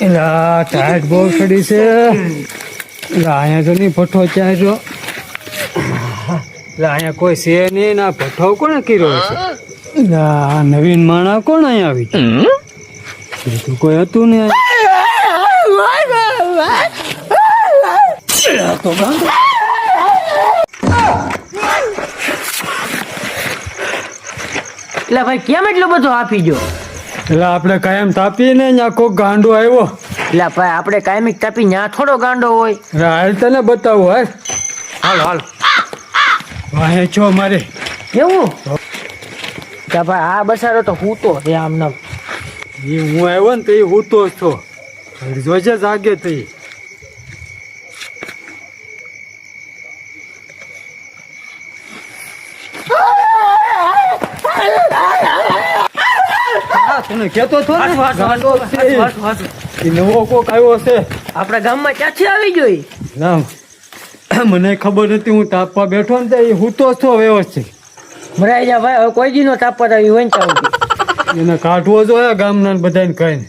એલા ટાઈટ બહુ ચડી છે. એલા અહીંયા તો નહીં ભઠ્ઠો ત્યાં જો. એલા અહીંયા કોઈ છે નહીં ના ભઠ્ઠો કોણે કર્યો છે? એલા નવીન માણા કોણ અહીંયા આવી? બીજું કોઈ હતું ને એટલે ભાઈ કેમ એટલો બધો આપી ગયો? એટલે આપણે કાયમ તાપીએ ને ત્યાં કોક ગાંડો આવ્યો. એટલે ભાઈ આપણે કાયમિક તાપી ન્યા થોડો ગાંડો હોય. હાલ તને બતાવું હાલ. હાલ હાલ. વાહે છો મારે એવું કે ભાઈ આ બસારો તો હૂતો છે આમ નામ. એ હું આવ્યો ને તો એ હૂતો જ છો. જોજે જાગે તો તને કેતો છો ને ગાંડો છે. એ નવો કોક આવ્યો છે આપણા ગામમાં ક્યાંથી આવી ગયો? ના મને ખબર નથી. હું તાપવા બેઠો ને તો એ હૂતો જ છો વ્યવસ્થિત. મરાઈ જા ભાઈ, હવે કોઈ દી નો તાપવા આવી હોય ને ચાલુ. એને કાઢવો જોઈએ ગામના બધાને કહીને.